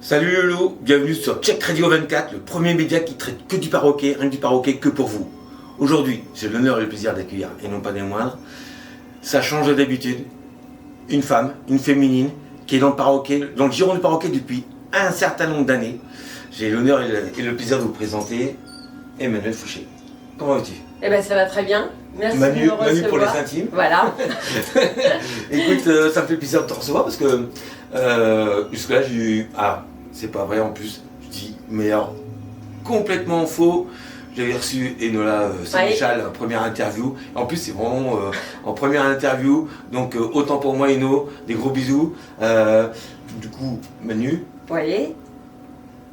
Salut Lolo, bienvenue sur Check Radio 24, le premier média qui traite que du paroquet, rien que du paroquet que pour vous. Aujourd'hui, j'ai l'honneur et le plaisir d'accueillir, et non pas des moindres, ça change d'habitude, une femme, une féminine, qui est dans le paroquet, dans le giron du paroquet depuis un certain nombre d'années. J'ai l'honneur et le plaisir de vous présenter Emmanuelle Fouché. Comment vas-tu? Eh ben ça va très bien, merci Manu, de me recevoir. Manu pour les intimes. Voilà. Écoute, ça me fait plaisir de te recevoir parce que jusque-là j'ai eu... Ah, c'est pas vrai en plus, je dis, mais alors, complètement faux. J'avais reçu Enola Sénéchal en première interview. En plus, c'est vraiment en première interview. Donc, autant pour moi, Eno, des gros bisous. Du coup, Manu, Oui.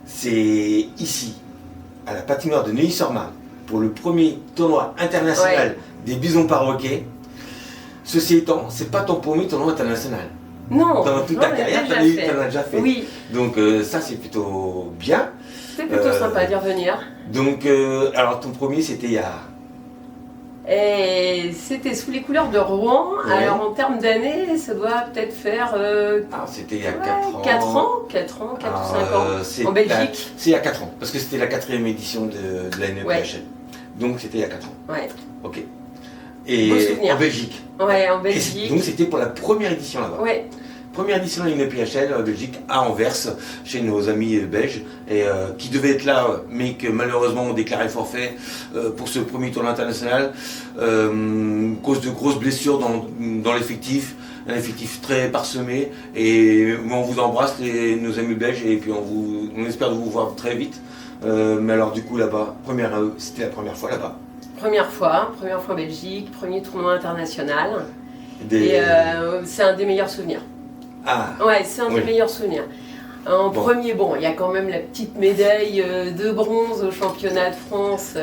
c'est ici, à la patinoire de Neuilly-sur-Marne, pour le premier tournoi international des bisons paroquets. Ceci étant, c'est pas ton premier tournoi international. Non. Dans toute ta carrière, tu en as déjà fait. Oui. Donc, ça, c'est plutôt bien. C'est plutôt sympa d'y revenir. Donc, alors ton premier c'était il y a... Et c'était sous les couleurs de Rouen. Ouais. Alors en termes d'années, ça doit peut-être faire Alors c'était il y a 4 ans. 4 ou 5 ans. En Belgique. C'est il y a 4 ans, parce que c'était la 4e édition de la NEPHL. Ouais. Donc c'était il y a 4 ans. Ouais. Ok. Beau Et souvenir. en Belgique. Ouais, en Et Belgique. donc c'était pour la première édition là-bas. Ouais. Première édition de la NEPHL en Belgique, à Anvers, chez nos amis belges, et qui devaient être là, mais que malheureusement ont déclaré forfait pour ce premier tournoi international, cause de grosses blessures dans l'effectif, un effectif très parsemé, et on vous embrasse nos amis belges, et puis on espère de vous voir très vite. Mais alors du coup là-bas, c'était la première fois là-bas. Première fois en Belgique, premier tournoi international. Et c'est un des meilleurs souvenirs. Ah, Ouais, c'est un des meilleurs souvenirs. En premier, bon, il y a quand même la petite médaille de bronze au championnat de France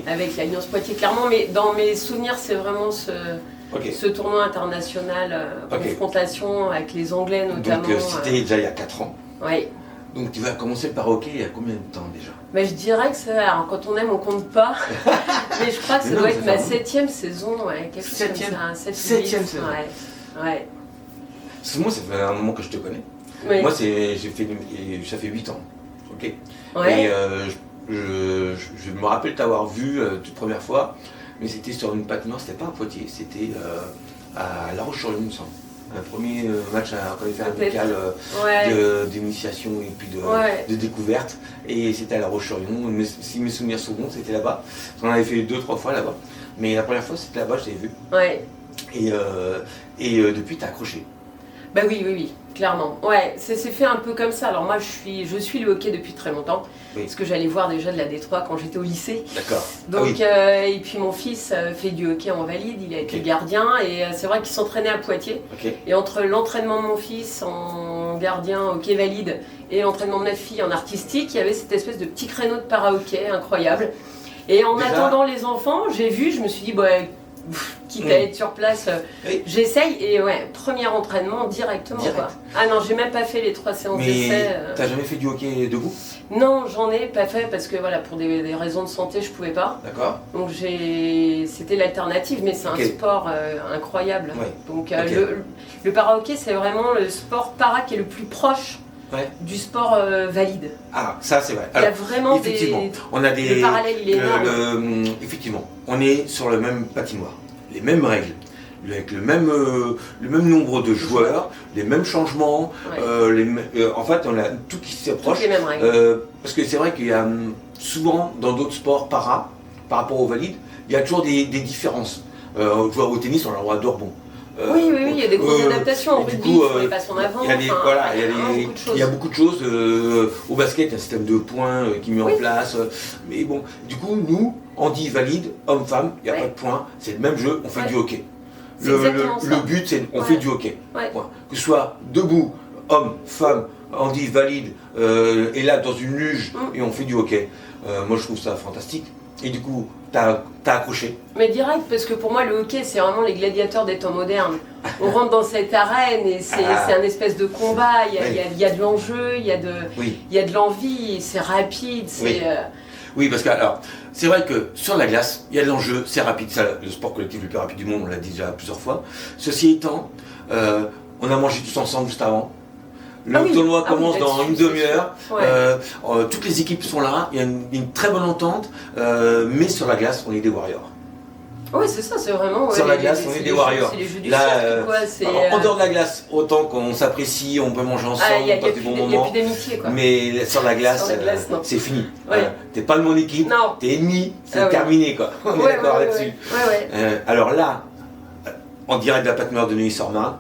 avec l'Alliance Poitiers, clairement, mais dans mes souvenirs, c'est vraiment ce tournoi international, confrontation avec les Anglais notamment. Donc c'était déjà il y a 4 ans. Oui. Donc tu vas commencer le paroquet il y a combien de temps déjà? Mais je dirais que ça, alors quand on aime, on compte pas, mais je crois que ça doit être ma 7e saison, quelque chose comme ça, 7e saison. Ouais. Parce que moi, ça fait un moment que je te connais. Oui. Moi, ça fait 8 ans. Ok. Ouais. Et je me rappelle t'avoir vu toute première fois, mais c'était sur une patinoire, c'était pas à Poitiers, c'était à La Roche-sur-Yon, il me semble. Un premier match qu'on avait fait amical d'initiation et puis de découverte. Et c'était à La Roche-sur-Yon. Si mes souvenirs sont bons, c'était là-bas. On avait fait 2-3 fois là-bas. Mais la première fois, c'était là-bas, je t'avais vu. Ouais. Et depuis, t'as accroché. Bah oui, clairement. Ouais, c'est fait un peu comme ça. Alors moi, je suis le hockey depuis très longtemps, parce que j'allais voir déjà de la D3 quand j'étais au lycée. D'accord. Donc, et puis mon fils fait du hockey en valide, il a été gardien, et c'est vrai qu'il s'entraînait à Poitiers. Et entre l'entraînement de mon fils en gardien hockey valide et l'entraînement de ma fille en artistique, il y avait cette espèce de petit créneau de para-hockey incroyable. Et en attendant les enfants, je me suis dit, quitte à être sur place, j'essaye, et premier entraînement directement. Quoi. Ah non, j'ai même pas fait les 3 séances d'essai. T'as jamais fait du hockey debout? Non, j'en ai pas fait parce que pour des raisons de santé, je pouvais pas. D'accord. Donc c'était l'alternative, mais c'est un sport incroyable. Donc le para-hockey, c'est vraiment le sport para qui est le plus proche du sport valide. Ah, ça c'est vrai. Il y a vraiment le parallèle, il est énorme. Effectivement, on est sur le même patinoire, les mêmes règles, avec le même nombre de joueurs, les mêmes changements, en fait on a tout qui s'approche. Toutes les mêmes règles. Parce que c'est vrai qu'il y a souvent dans d'autres sports para, par rapport aux valides, il y a toujours des différences. Au tennis, on a le droit de rebond. Oui, il y a des grosses adaptations. En rugby, il faut les passes en avant. Il y a beaucoup de choses. Au basket, il y a un système de points qui est mis en place. Mais bon, du coup, nous, on dit valide, homme-femme, il n'y a pas de points. C'est le même jeu, on fait du hockey. Le but, c'est on fait du hockey. Que ce soit debout, homme, femme, on dit valide, et là, dans une luge, et on fait du hockey. Moi, je trouve ça fantastique. Et du coup, t'as accroché. Mais direct, parce que pour moi, le hockey, c'est vraiment les gladiateurs des temps modernes. On rentre dans cette arène et c'est un espèce de combat. Il y a de l'enjeu, il y a de l'envie, c'est rapide. Oui, parce que alors, c'est vrai que sur la glace, il y a de l'enjeu, c'est rapide. C'est le sport collectif le plus rapide du monde, on l'a dit déjà plusieurs fois. Ceci étant, on a mangé tous ensemble juste avant. Le tournoi commence dans une demi-heure. Ouais. Toutes les équipes sont là. Il y a une très bonne entente. Mais sur la glace, on est des warriors. Oui, c'est ça, c'est vraiment. Sur la glace, on est des warriors. C'est les jeux du là, cirque, quoi. En dehors de la glace, autant qu'on s'apprécie, on peut manger ensemble, on passe des bons moments. Il n'y a plus d'amitié, quoi. Mais sur la glace, c'est fini. Ouais. T'es pas de mon équipe, t'es ennemi, c'est terminé, quoi. On est d'accord là-dessus. Alors là, en direct de la patinoire de Neuilly-sur-Marne,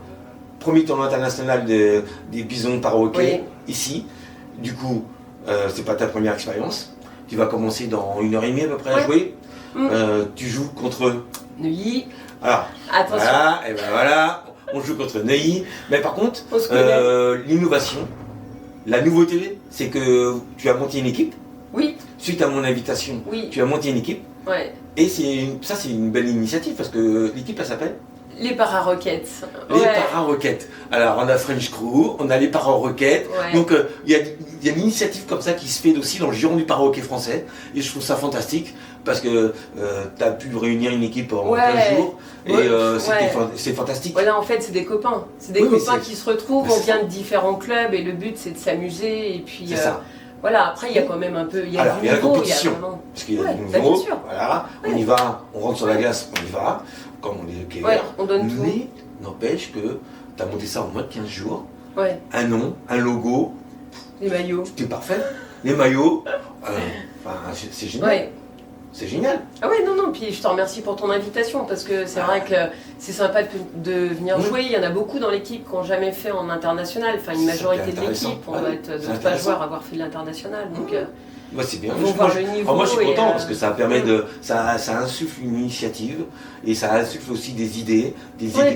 premier tournoi international des bisons para-hockey, ici. Du coup, c'est pas ta première expérience. Tu vas commencer dans 1h30 à peu près à jouer. Tu joues contre Neuilly. Alors, attention. Voilà, et ben voilà, on joue contre Neuilly. Mais par contre, l'innovation, la nouveauté, c'est que tu as monté une équipe. Oui. Suite à mon invitation, tu as monté une équipe. Ouais. Et ça, c'est une belle initiative parce que l'équipe, elle s'appelle les Para-Roquettes. Les Para-Roquettes. Alors, on a French Crew, on a les Para-Roquettes. Donc, il y a une initiative comme ça qui se fait aussi dans le giron du para-hockey français. Et je trouve ça fantastique parce que tu as pu réunir une équipe en 15 jours. Et c'est fantastique. Voilà, en fait, c'est des copains. C'est des copains qui se retrouvent. On vient de différents clubs et le but, c'est de s'amuser. Et puis, voilà, après, il y a quand même un peu. Il y a la compétition. Parce qu'il y a du nouveau. Bien sûr. Voilà, on y va, on rentre sur la glace, on y va. Comme on est hockeyeurs, on donne tout. Mais n'empêche que tu as monté ça en moins de 15 jours. Un nom, un logo. Les maillots. C'était parfait. Les maillots. C'est génial. Ouais. C'est génial. Ah ouais, non, puis je te remercie pour ton invitation parce que c'est vrai que c'est sympa de venir jouer. Il y en a beaucoup dans l'équipe qui n'ont jamais fait en international. Enfin, une majorité de l'équipe, on doit être 2-3 joueurs à avoir fait de l'international. Donc, c'est bien. Moi, je suis content parce que ça permet ça insuffle une initiative et ça insuffle aussi des idées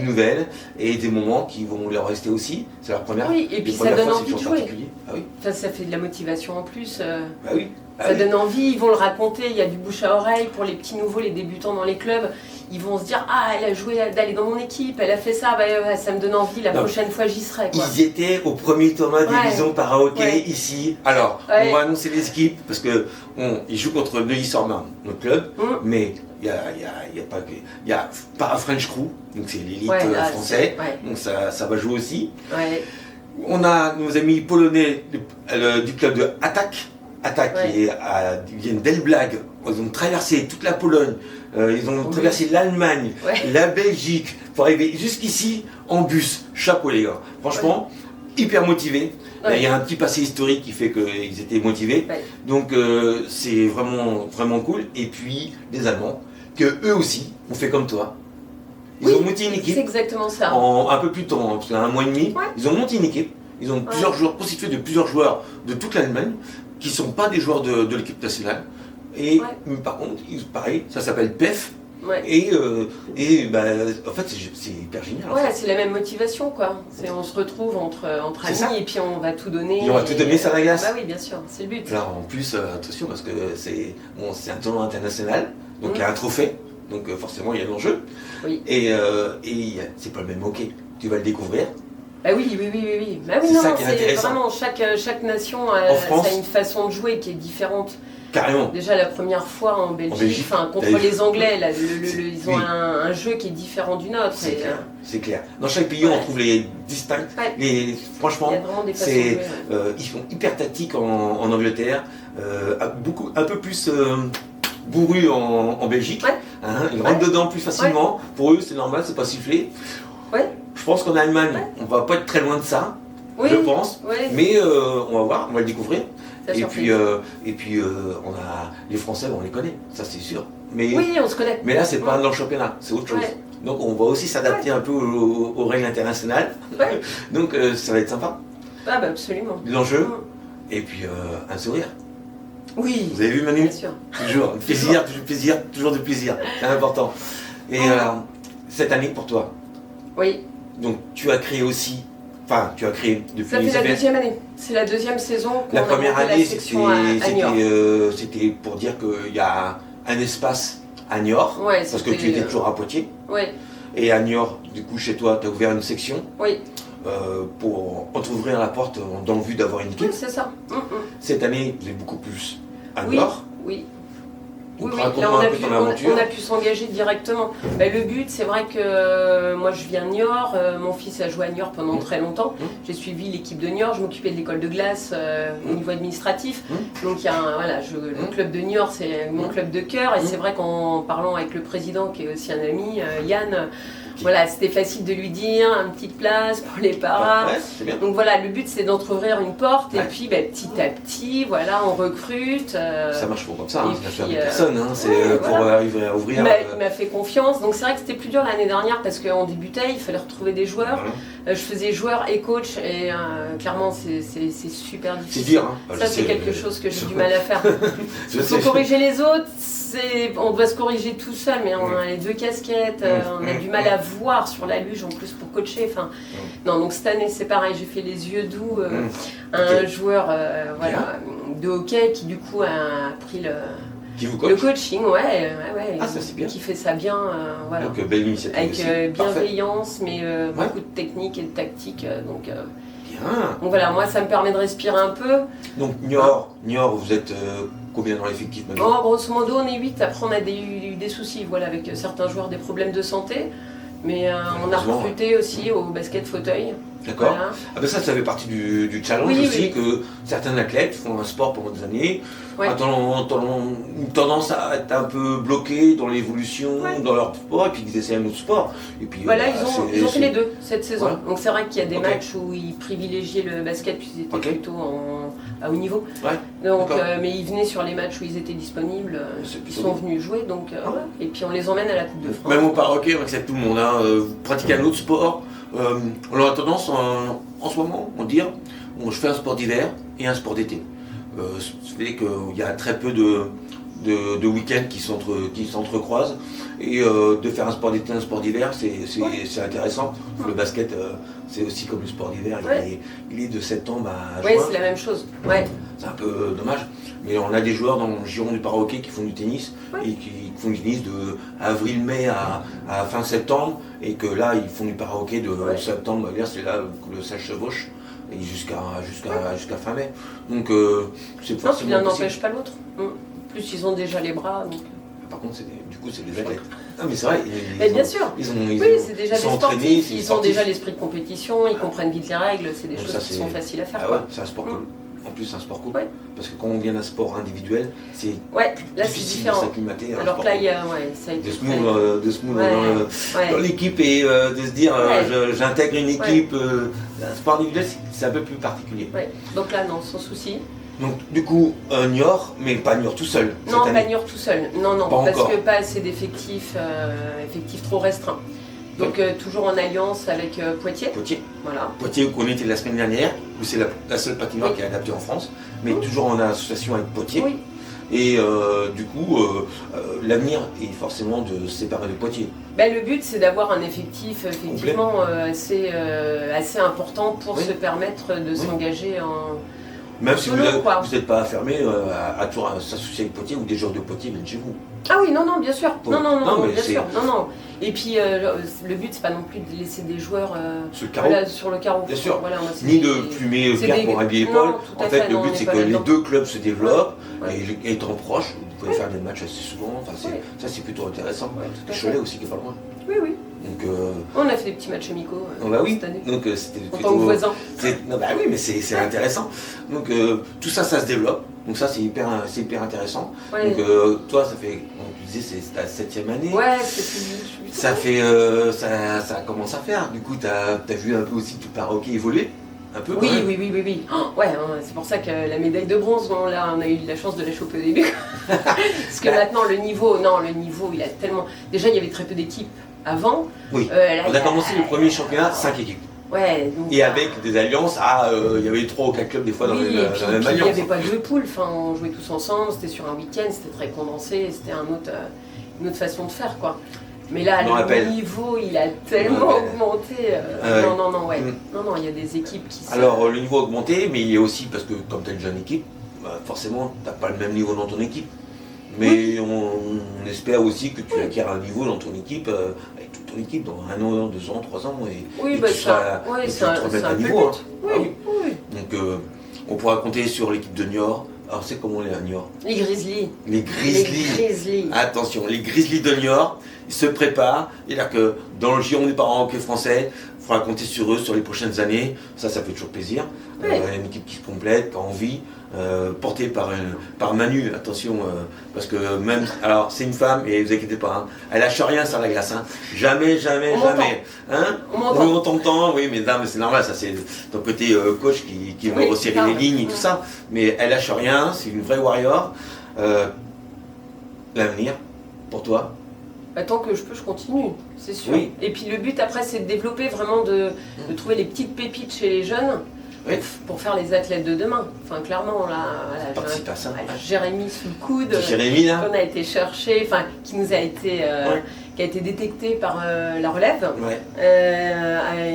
nouvelles et des moments qui vont leur rester aussi. C'est leur première. Oui, et puis ça donne envie de jouer. Ah oui. Enfin, ça fait de la motivation en plus. Bah oui. Ça donne envie, ils vont le raconter, il y a du bouche à oreille pour les petits nouveaux, les débutants dans les clubs. Ils vont se dire, ah, elle a joué d'aller dans mon équipe, elle a fait ça, ça me donne envie, la prochaine fois j'y serai. Quoi. Ils étaient au premier tournoi des bisons para-hockey ici. Alors, on va annoncer les équipes parce qu'ils jouent contre Neuilly-sur-Marne, notre club, mais il y a Para-French Crew, donc c'est l'élite français, donc ça va jouer aussi. On a nos amis polonais du club de Attack. Ils viennent d'Elblag, ils ont traversé toute la Pologne, ils ont traversé l'Allemagne, la Belgique, pour arriver jusqu'ici en bus. Chapeau les gars, franchement, hyper motivés. Il y a un petit passé historique qui fait qu'ils étaient motivés, donc c'est vraiment, vraiment cool. Et puis les Allemands, que eux aussi ont fait comme toi. Ils ont monté une équipe, c'est exactement ça. En un peu plus de temps, parce qu'un mois et demi, ils ont monté une équipe, ils ont plusieurs joueurs, constitués de plusieurs joueurs de toute l'Allemagne, qui ne sont pas des joueurs de l'équipe nationale. Et par contre, pareil, ça s'appelle PEF. Et en fait, c'est hyper génial. C'est la même motivation, quoi. On se retrouve entre amis et puis on va tout donner. Et on va tout donner sur la glace. Bah oui, bien sûr, c'est le but. Alors en plus, attention, parce que c'est un tournoi international, donc il y a un trophée, donc forcément il y a l'enjeu. Et c'est pas le même hockey. Tu vas le découvrir. Bah oui. Bah oui, c'est vraiment chaque nation a une façon de jouer qui est différente. Carrément. Déjà la première fois en Belgique, contre les Anglais, là, ils ont un jeu qui est différent du nôtre. C'est clair. Dans chaque pays, on trouve les distincts. Franchement, ils sont hyper tactiques en Angleterre, un peu plus bourrus en Belgique. Ils rentrent dedans plus facilement. Pour eux, c'est normal, c'est pas sifflé. Je pense qu'en Allemagne, on va pas être très loin de ça, je pense. Mais on va voir, on va le découvrir. Et puis, on a les Français, on les connaît, ça c'est sûr. Mais, on se connaît. Mais là, c'est pas dans le championnat, c'est autre chose. Donc on va aussi s'adapter un peu aux règles internationales. Donc ça va être sympa. Ah bah absolument. L'enjeu, et puis un sourire. Oui. Vous avez vu Manu? Bien sûr. Toujours toujours du plaisir. C'est important. Et cette année pour toi. Donc tu as créé aussi. Enfin, tu as créé depuis... Ça fait la deuxième année. C'est la deuxième saison qu'on la première année, c'était pour dire qu'il y a un espace à Niort, parce que tu étais toujours à Poitiers. Et à Niort, du coup, chez toi, tu as ouvert une section pour entrouvrir la porte dans le but d'avoir une équipe. Oui, c'est ça. Cette année, vous êtes beaucoup plus à Niort. Oui, Donc, oui, raconte-moi là, un peu ton aventure. on a pu s'engager directement. Le but, c'est vrai que moi je viens de Niort, mon fils a joué à Niort pendant très longtemps. J'ai suivi l'équipe de Niort, je m'occupais de l'école de glace au niveau administratif. Donc il y a le club de Niort, c'est mon club de cœur. Et c'est vrai qu'en parlant avec le président, qui est aussi un ami, Yann, voilà, c'était facile de lui dire, une petite place pour les paras. Ouais, c'est bien. Donc voilà, le but c'est d'entrouvrir une porte et puis petit à petit, voilà, on recrute. Ça marche pas comme ça, et ça fait puis, avec personne, c'est pour voilà. arriver à ouvrir. Il m'a fait confiance, donc c'est vrai que c'était plus dur l'année dernière parce qu'on débutait, il fallait retrouver des joueurs. Je faisais joueur et coach et clairement c'est super difficile. C'est dur, hein. Ça c'est quelque chose que j'ai du mal à faire. Il faut corriger les autres, on doit se corriger tout seul, mais on a les deux casquettes, on a du mal à voir sur la luge en plus pour coacher. Enfin, non, donc cette année c'est pareil, j'ai fait les yeux doux à un joueur de hockey qui du coup a pris le coaching, c'est bien. Qui fait ça bien, voilà. Donc belle initiative avec aussi. bienveillance, mais beaucoup de technique et de tactique, Bien. Donc voilà, moi ça me permet de respirer un peu. Donc Niort, vous êtes combien dans l'effectif maintenant? Grosso modo on est 8, après on a eu des soucis, voilà, avec certains joueurs, des problèmes de santé. Mais on a recruté aussi au basket fauteuil. D'accord. Voilà. Ah ben ça fait partie du challenge aussi, que certains athlètes font un sport pendant des années, ont une tendance à être un peu bloqués dans l'évolution, dans leur sport, et puis ils essaient un autre sport. Et puis, voilà, ils ont fait les deux cette saison. Ouais. Donc c'est vrai qu'il y a des matchs où ils privilégiaient le basket, puis ils étaient plutôt à haut niveau. Ouais. Donc, mais ils venaient sur les matchs où ils étaient disponibles, ils sont venus jouer, donc, et puis on les emmène à la Coupe de France. Même au paraquet, on accepte tout le monde. Hein. Vous pratiquez un autre sport, on a tendance en ce moment à dire je fais un sport d'hiver et un sport d'été. C'est-à-dire qu'il y a très peu de week-ends qui s'entrecroisent, et de faire un sport d'été, un sport d'hiver, c'est intéressant. Le basket, c'est aussi comme le sport d'hiver, il est de septembre à juin. Oui, c'est la même chose. C'est un peu dommage, mais on a des joueurs dans le giron du parahockey qui font du tennis, et qui font du tennis de avril-mai à fin septembre, et que là ils font du parahockey de septembre, c'est là que le ça chevauche, et jusqu'à fin mai. Donc c'est forcément l'un n'empêche pas l'autre. Plus ils ont déjà les bras. Donc... Par contre, du coup, c'est des athlètes. Ah, mais c'est vrai. Bien sûr. C'est déjà des sportifs. Ils ont déjà l'esprit de compétition, ils comprennent vite les règles. C'est des choses qui sont faciles à faire. Ah ouais, c'est un sport cool. En plus, c'est un sport cool. Parce que quand on vient d'un sport individuel, c'est difficile de s'acclimater. Alors que là, il y a ça a été de se mouvoir dans l'équipe et de se dire j'intègre une équipe. Un sport individuel, c'est un peu plus particulier. Donc là, non, sans souci. Donc du coup, Niort, mais pas Niort tout seul. Non, pas Niort tout seul. Non, parce encore. que pas assez d'effectifs, effectifs trop restreints. Donc toujours en alliance avec Poitiers. Voilà. Poitiers, où on était la semaine dernière, où c'est la seule patinoire qui est adaptée en France, mais toujours en association avec Poitiers. Et du coup, l'avenir est forcément de se séparer de Poitiers. Le but, c'est d'avoir un effectif effectivement assez important pour se permettre de s'engager en... Même si vous n'êtes pas fermé à toujours s'associer avec Poitiers, ou des joueurs de Poitiers viennent chez vous. Ah oui, non, bien sûr. Bien sûr. Et puis le but, c'est pas non plus de laisser des joueurs sur le carreau. Bien sûr. Voilà, ni de plumer Pierre pour habiller Paul. En fait, le but, c'est que les deux clubs se développent, et étant proches, vous pouvez faire des matchs assez souvent. Enfin, ça, c'est plutôt intéressant. Le Cholet aussi qui est pas loin. Oui. Donc, on a fait des petits matchs amicaux cette année. Donc c'était plutôt voisin. Oui, mais c'est intéressant. Donc tout ça se développe. Donc ça c'est hyper intéressant. Donc toi ça fait, tu disais c'est ta 7e année. C'est plus. Ça fait ça commence à faire. Du coup t'as vu un peu aussi tout le parahockey évoluer. Un peu, oui. C'est pour ça que la médaille de bronze, on a eu la chance de la choper au début. Parce que maintenant le niveau il a tellement. Déjà il y avait très peu d'équipes avant. Oui. On a commencé le premier championnat 5 équipes. Et avec des alliances, il y avait 3 ou 4 clubs des fois dans la même alliance. Il n'y avait pas de poules, on jouait tous ensemble, c'était sur un week-end, c'était très condensé, c'était une autre façon de faire quoi. Mais là, le niveau, il a tellement augmenté. Non, il y a des équipes qui... Alors, le niveau a augmenté, mais il y a aussi, parce que comme tu as une jeune équipe, forcément, tu n'as pas le même niveau dans ton équipe. Mais on espère aussi que tu acquiers un niveau dans ton équipe, avec toute ton équipe, dans 1 an, 2 ans, 3 ans, et tu seras à niveau. Donc, on pourra compter sur l'équipe de Niort, Alors c'est comment les Niort? Les Grizzlies. Les Grizzlies. Les Grizzlies. Attention, les Grizzlies de Niort, ils se préparent. C'est-à-dire que dans le giron du para-hockey français, il faudra compter sur eux sur les prochaines années. Ça fait toujours plaisir. Ouais. Une équipe qui se complète, qui a envie, portée par Manu, attention, parce que même, alors c'est une femme, et vous inquiétez pas, hein, elle lâche rien sur la glace, hein. Jamais, jamais, On jamais. Hein, on t'entend, oui, mais non, mais c'est normal, ça c'est ton côté coach qui veut resserrer les lignes et tout ça, mais elle lâche rien, c'est une vraie warrior. L'avenir, pour toi? Bah, tant que je peux, je continue, c'est sûr. Oui. Et puis le but après, c'est de développer vraiment, de trouver les petites pépites chez les jeunes. Oui. Pour faire les athlètes de demain. Enfin, clairement, là, Participe à ça. Jérémy sous le coude, Jérémy, là, qu'on a été chercher, enfin, qui nous a été, qui a été détecté par la relève. ouais.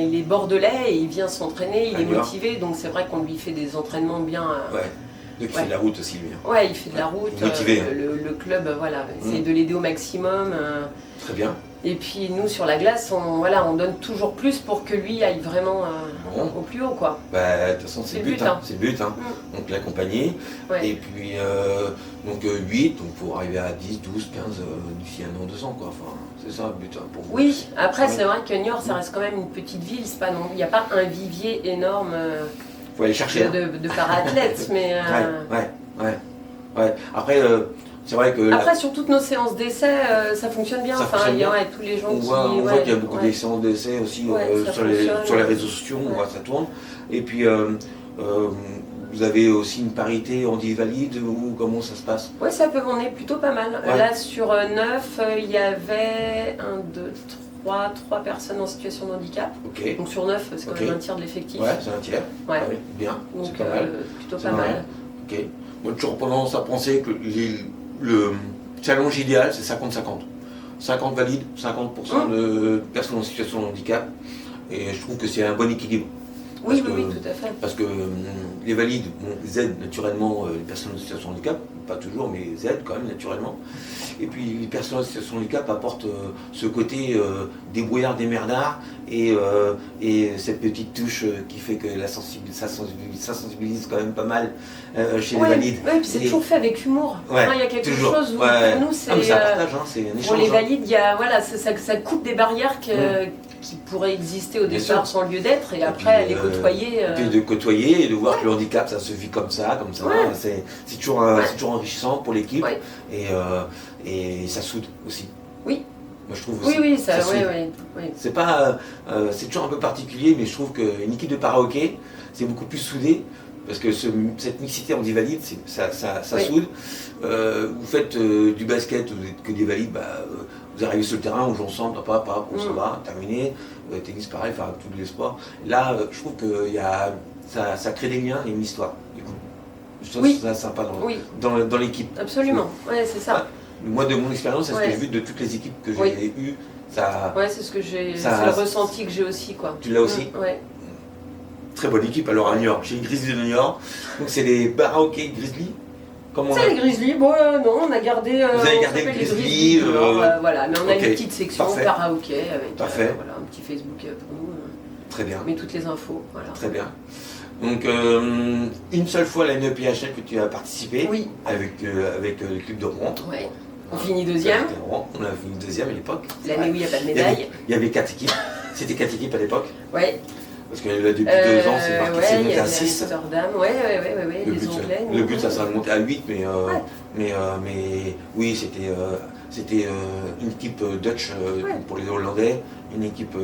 Il est bordelais et il vient s'entraîner, il est D'accord. motivé, donc c'est vrai qu'on lui fait des entraînements bien. Ouais. Donc il fait de la route aussi, lui. Hein. Ouais, il fait de la route. Motivé. Le club, voilà, essaye de l'aider au maximum. Très bien. Et puis nous, sur la glace, on donne toujours plus pour que lui aille vraiment Bon. au plus haut, quoi. Bah, de toute façon, c'est le but. Hein. C'est le but. Hein. Donc l'accompagner. Ouais. Et puis, donc 8, donc pour arriver à 10, 12, 15 d'ici 1 an, 2 ans, quoi. Enfin, c'est ça le but hein, pour vous. Oui, après, Ouais. c'est vrai que Niort, ça reste quand même une petite ville. C'est pas non, il n'y a pas un vivier énorme Faut aller chercher. Hein. de para-athlètes, mais... Ouais. Après, c'est vrai que... Après, sur toutes nos séances d'essai, ça fonctionne bien. Ça enfin, fonctionne il y a bien. tous les gens on qui... voit qu'il y a beaucoup de séances d'essai aussi ça sur les fonctionne. réseaux sociaux, on Ouais. voit que ça tourne. Et puis, vous avez aussi une parité handi-valide ou comment ça se passe? Oui, on est plutôt pas mal. Ouais. Là, sur 9, il y avait 3 personnes en situation de handicap. Ok. Donc sur 9, c'est quand Ok. même un tiers de l'effectif. Ouais, c'est un tiers. Ouais. Ah oui, bien. Donc C'est pas mal. plutôt C'est pas pas mal. mal. Ok. Moi, j'ai toujours tendance à penser que le challenge idéal, c'est 50-50. 50 valides, 50% de personnes en situation de handicap. Et je trouve que c'est un bon équilibre. Oui, Parce oui, que- tout à fait. Parce que les valides ils aident naturellement les personnes en situation de handicap, pas toujours, mais ils aident quand même naturellement. Et puis les personnes en situation de handicap apportent ce côté débrouillard, démerdard et cette petite touche qui fait que ça sensibilise quand même pas mal chez les valides. Ouais, puis c'est Et- toujours fait avec humour. Ouais, Enfin, il y a quelque toujours. chose où Ouais. pour nous, c'est... Ah, mais c'est un partage, hein, c'est un échange. pour les hein. valides, il y a, voilà, ça coupe des barrières qui pourraient exister au Bien départ sûr. sans lieu d'être, et Et après puis, les côtoyer. Et puis de côtoyer et de voir Ouais. que le handicap ça se vit comme ça, Ouais. c'est toujours, c'est toujours enrichissant pour l'équipe Ouais. et ça soude aussi. Oui. Moi je trouve aussi. Oui, ça, soude. oui. C'est pas, c'est toujours un peu particulier, mais je trouve qu'une équipe de para-hockey c'est beaucoup plus soudé parce que cette mixité handi-valide, ça Oui. soude. Vous faites du basket, vous êtes que des valides, vous arrivez sur le terrain, on joue ensemble, on s'en va, terminé. Tennis pareil, enfin tous les sports. Là, je trouve que ça crée des liens et une histoire. Du coup, je trouve Oui. ça sympa Oui, dans l'équipe. absolument. Ouais, c'est ça. Moi, de mon expérience, c'est ce Ouais. que j'ai vu de toutes les équipes que j'ai Oui. eues. Ça, Ouais, c'est ce que j'ai. Ça- C'est le ressenti que j'ai aussi, quoi. Tu l'as aussi? Ouais. Très bonne équipe alors à New York, chez les Grizzlies de New York. Donc c'est les para-hockey Grizzlies. Comment on C'est a- les Grizzlies, bon, non, on a gardé. Vous avez on gardé s'appelle le les Grizzly, voilà, mais on a ok. une petite section Parfait. karaoké avec Parfait. voilà, un petit Facebook pour nous. Très bien, On met toutes les infos. Voilà. très bien. Donc une seule fois la NEPHL que tu as participé Oui, avec le club de Rouen. ouais. On finit deuxième, On a fini deuxième à l'époque. l'année où il n'y a pas de Il y médaille. avait 4 équipes. C'était 4 équipes à l'époque. Ouais. Parce que là, depuis 2 ans, c'est marqué, c'est il y monté à avait 6. Amsterdam, ouais, les Anglais. Le nous. but, ça serait monté à 8, mais Ouais. oui, c'était une équipe Dutch Ouais. pour les Hollandais, une équipe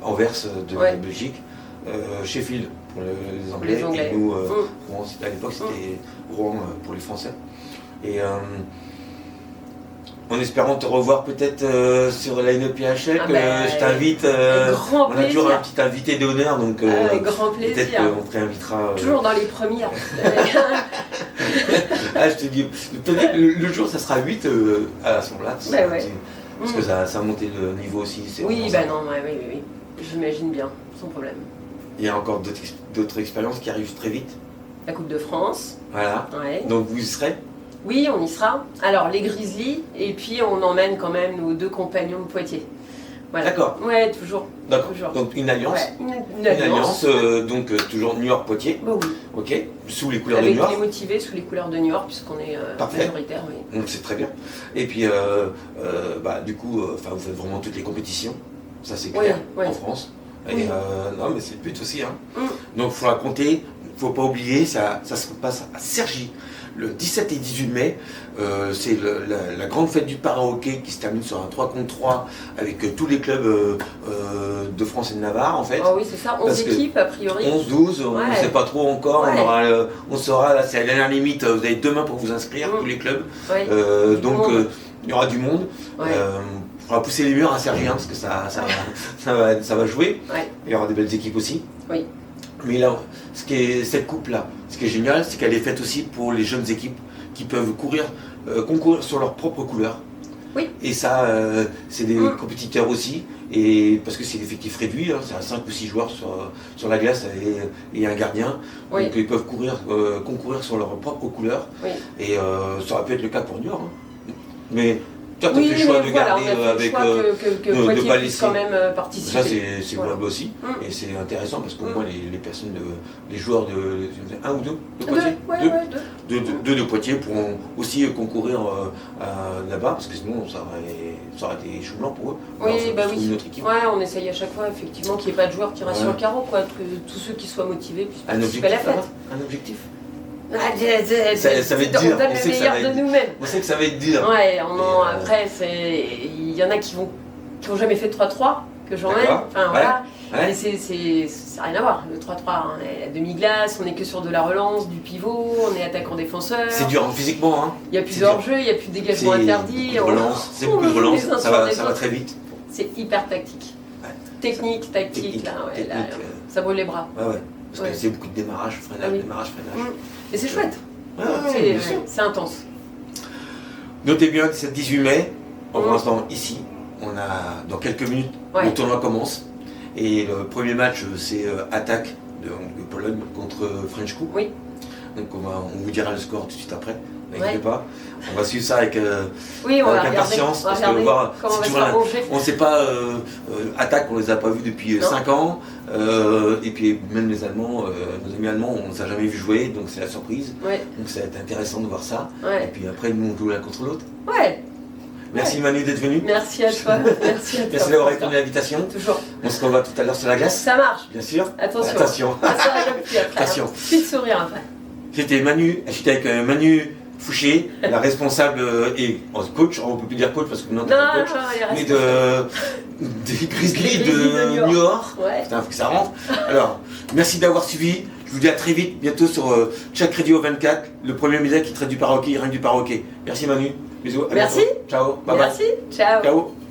Anvers de Ouais. la Belgique, Sheffield pour les Anglais, Les Anglais. et nous, Mm. Rouen, à l'époque, c'était Rouen pour les Français. Et en espérant te revoir peut-être sur la NEPHL, Ah que ben, je t'invite. avec grand On a toujours un plaisir. petit invité d'honneur, donc Avec grand peut-être plaisir. qu'on te réinvitera. Toujours dans les premières. Ah, je te dis, peut-être le jour ça sera 8 à ce moment-là. Bah ouais. Parce que ça a monté le niveau aussi. c'est Oui, vraiment bah ça. non, oui. J'imagine bien, sans problème. Il y a encore d'autres expériences qui arrivent très vite. La Coupe de France, Voilà. ouais. Donc vous y serez. Oui, on y sera. Alors, les Grizzlies, et puis on emmène quand même nos 2 compagnons de Poitiers. Voilà. D'accord. Ouais, toujours. D'accord. Toujours. Donc une alliance. Ouais, une alliance, donc toujours New York-Poitiers. Bah oui. Ok. Sous les couleurs de Avec New York. les motivés sous les couleurs de New York, puisqu'on est majoritaire. Oui. Donc c'est très bien. Et puis, du coup, vous faites vraiment toutes les compétitions. Ça c'est clair en France. Et non, mais c'est le but aussi. Hein. Donc il faut raconter, il ne faut pas oublier, ça se passe à Cergy. Le 17 et 18 mai, c'est la grande fête du para-hockey qui se termine sur un 3 contre 3 avec tous les clubs de France et de Navarre en fait. Ah oui, c'est ça, 11 équipes a priori. 11-12, on ne sait pas trop encore, on saura, là c'est la dernière limite, vous avez demain pour vous inscrire, tous les clubs. Donc il y aura du monde. Il faudra pousser les murs à Cergy parce que ça va jouer. Il y aura des belles équipes aussi. Oui. Mais là, cette coupe-là, ce qui est génial, c'est qu'elle est faite aussi pour les jeunes équipes qui peuvent concourir sur leur propre couleur. Oui. Et ça, c'est des compétiteurs aussi, et parce que c'est l'effectif réduit, hein, c'est à 5 ou 6 joueurs sur la glace et un gardien. Donc ils peuvent concourir sur leur propre couleur. Et ça aurait pu être le cas pour New York. Hein. Mais toi, tu as fait le choix de garder avec de pas laisser quand même participer. Ça, c'est louable aussi. Et c'est intéressant parce qu'au moins les joueurs de un ou deux de Poitiers, deux de Poitiers pourront aussi concourir là-bas parce que sinon ça aurait été chou blanc pour eux. Notre équipe. On essaye à chaque fois effectivement qu'il n'y ait pas de joueurs qui restent sur le carreau, quoi, que tous ceux qui soient motivés puissent participer à la fête. Un objectif. Ça va être dur. On donne le meilleur de nous-mêmes. On sait que ça va être dur. Après, il y en a qui n'ont jamais fait de 3-3, que j'emmène. Enfin, voilà. Mais ça n'a rien à voir. Le 3-3, on est à demi-glace, on n'est que sur de la relance, du pivot, on est attaquant-défenseur. C'est dur physiquement. Hein. Il n'y a plus d'hors-jeu, il n'y a plus de dégagement interdit. C'est beaucoup de relance, ça va très vite. C'est hyper tactique. Technique, tactique, ça brûle les bras. Parce que c'est beaucoup de démarrage, freinage. Et c'est chouette. C'est intense. Notez bien que c'est le 18 mai. Pour l'instant, ici, dans quelques minutes, le tournoi commence. Et le premier match, c'est attaque de Pologne contre French Coup. Donc on vous dira le score tout de suite après. N'inquiétez pas. On va suivre ça avec impatience. Parce que on ne sait pas, attaque, on ne les a pas vus depuis 5 ans. Et puis même les Allemands, nos amis allemands, on ne les a jamais vus jouer, donc c'est la surprise. Donc ça va être intéressant de voir ça. Et puis après, nous on joue l'un contre l'autre. Merci Manu d'être venu. Merci à toi. Merci d'avoir répondu à l'invitation. Toujours. On se revoit tout à l'heure sur la glace. Ça marche. Bien sûr. Attention. Attention. Petit sourire après. J'étais avec Manu Fouché, la responsable et coach, on ne peut plus dire coach parce que non, mais des Grizzlies de New York. Putain, faut que ça rentre. Alors, merci d'avoir suivi. Je vous dis à très vite, bientôt sur Tchèque Radio 24, le premier média qui traite du para-hockey, rien que du para-hockey. Merci Manu. Bisous. Merci. Ciao. Bye bye. Ciao. Ciao.